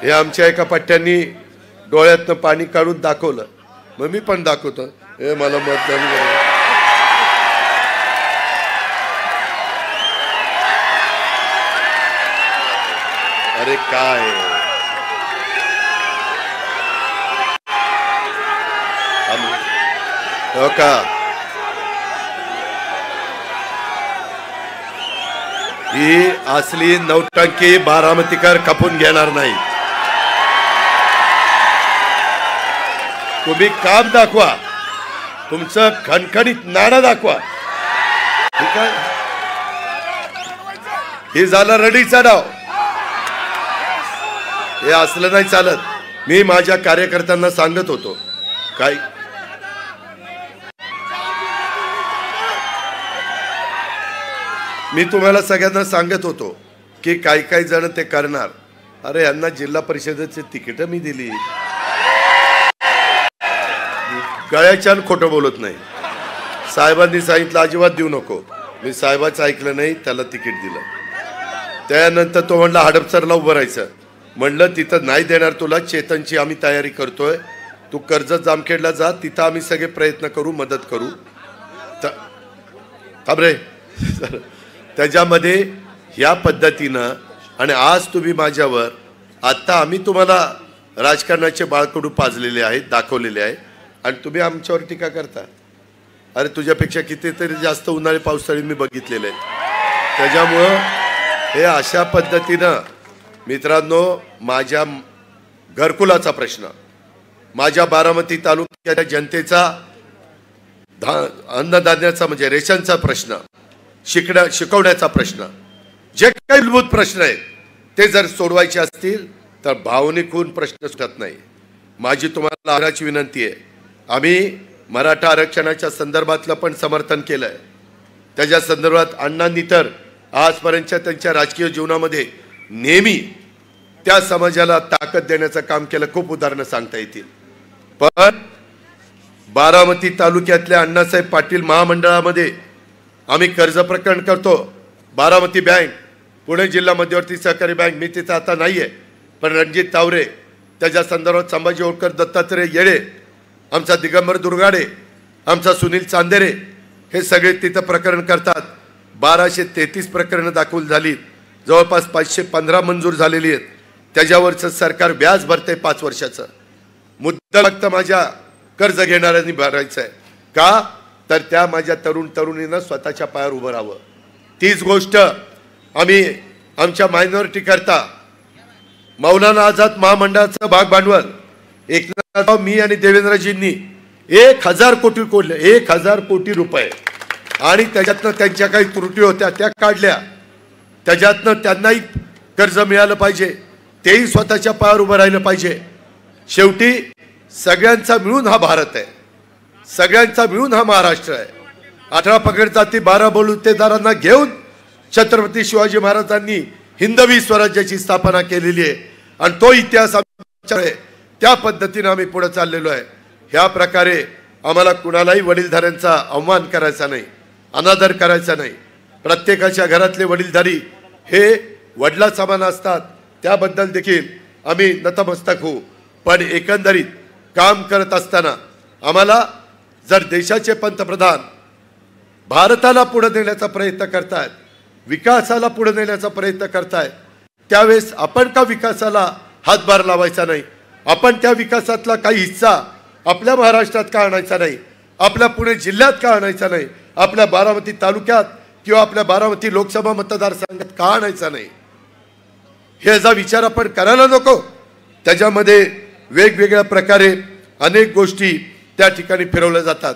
हे आमच्या एका पट्ट्यांनी डोळ्यातनं पाणी काढून दाखवलं, मग मी पण दाखवतो, हे मला मतदान करा. अरे काय हो का, ही असली नौटंकी बारामतीकर खपून घेणार नाही. तुम्ही काम दाखवा, तुमचं खणखणीत नाणं दाखवा. ठीक आहे, हे झालं रडीचा डाव. हे असलं नाही चालत. मी माझ्या कार्यकर्त्यांना सांगत होतो, काय मी तुम्हाला सगळ्यांना सांगत होतो की काही जण ते करणार. अरे यांना जिल्हा परिषदेची तिकीट मी दिली, गळ्याच्यान खोटं बोलत नाही. साहेबांनी सांगितलं अजिबात देऊ नको, मी साहेबाचं ऐकलं नाही, त्याला तिकीट दिलं. त्यानंतर तो म्हणला हडपसरला उभं राहायचं. म्हणलं तिथं नाही देणार तुला, चेतनची आम्ही तयारी करतोय, तू कर्जत जामखेडला जा, तिथं आम्ही सगळे प्रयत्न करू, मदत करू. थांब रे. त्याच्यामध्ये ह्या पद्धतीनं, आणि आज तुम्ही माझ्यावर, आत्ता आम्ही तुम्हाला राजकारणाचे बाळकडू पाजलेले आहेत, दाखवलेले आहे, आणि तुम्ही आमच्यावर टीका करता. अरे तुझ्यापेक्षा कितीतरी जास्त उन्हाळी पावसाळी मी बघितलेले आहेत. त्याच्यामुळं हे अशा पद्धतीनं मित्रांनो, माझ्या घरकुलाचा प्रश्न, माझ्या बारामती तालुक्याच्या जनतेचा अन्नधान्याचा म्हणजे रेशनचा प्रश्न, शिकवण्याचा प्रश्न, जे काही मूलभूत प्रश्न आहेत ते जर सोडवायचे असतील तर भावनिक होऊन प्रश्न सुटत नाही. माझी तुम्हाला आग्रहाची विनंती आहे, आम्ही मराठा आरक्षणाच्या संदर्भातलं पण समर्थन केलं आहे. त्याच्या संदर्भात अण्णांनी तर आजपर्यंतच्या त्यांच्या राजकीय जीवनामध्ये नेहमी त्या समाजाला ताकद देण्याचं काम केलं. खूप उदाहरणं सांगता येतील. पण बारामती तालुक्यातल्या अण्णासाहेब पाटील महामंडळामध्ये आम्ही कर्ज प्रकरण करतो. बारामती बँक, पुणे जिल्हा मध्यवर्ती सहकारी बँक, मी तिथं आता नाही आहे, पण रणजित तावरे, त्याच्या संदर्भात संभाजी होळकर, दत्तात्रय येळे, आमचा दिगंबर दुर्गाडे, आमचा सुनील चांदेरे, हे सगळे तिथं प्रकरण करतात. 1233 प्रकरणं दाखल झाली, जवळपास 515 मंजूर झालेली आहेत. त्याच्यावरचं सरकार व्याज भरते 5 वर्षाचं. मुद्दा फक्त माझ्या कर्ज घेणाऱ्यांनी भरायचं आहे. का तर त्या माझ्या तरुणींना स्वतःच्या पायावर उभं राहावं. तीच गोष्ट आम्ही आमच्या मायनॉरिटी करता मौलाना आझाद महामंडळाचं भाग भांडवल एकनाथराव, मी आणि देवेंद्रजींनी 1000 कोटी कोडले, 1000 कोटी रुपये, आणि त्याच्यातनं त्यांच्या काही त्रुटी होत्या त्या काढल्या. त्याच्यातनं त्यांनाही कर्ज मिळालं पाहिजे, तेही स्वतःच्या पायावर उभं राहिलं पाहिजे. शेवटी सगळ्यांचा मिळून हा भारत आहे, सगळ्यांचा मिळून हा महाराष्ट्र आहे. 18 पगड जाती 12 बलुतेदारांना घेऊन छत्रपती शिवाजी महाराजांनी हिंदवी स्वराज्याची स्थापना केलेली आहे, आणि तो इतिहास आमच्याकडे, त्या पद्धतीने आम्ही पुढे चाललेलो आहे. ह्या प्रकारे आम्हाला कुणालाही वडीलधाऱ्यांचा अवमान करायचा नाही, अनादर करायचा नाही. प्रत्येकाच्या घरातले वडीलधारी हे वडिला समान असतात, त्याबद्दल देखील आम्ही नतमस्तक होऊ. पण एकंदरीत काम करत असताना आम्हाला जर देशाचे पंतप्रधान भारताला पुढे नेण्याचा प्रयत्न करतायत, विकासाला पुढे नेण्याचा प्रयत्न करतायत, त्यावेळेस आपण का विकासाला हातभार लावायचा नाही? आपण त्या विकासातला काही हिस्सा आपल्या महाराष्ट्रात का आणायचा नाही? आपल्या पुणे जिल्ह्यात का आणायचा नाही? आपल्या बारामती तालुक्यात किंवा आपल्या बारामती लोकसभा मतदारसंघात का आणायचा नाही? ह्याचा विचार आपण करायला नको. त्याच्यामध्ये वेगवेगळ्या प्रकारे अनेक गोष्टी त्या ठिकाणी फिरवल्या जातात.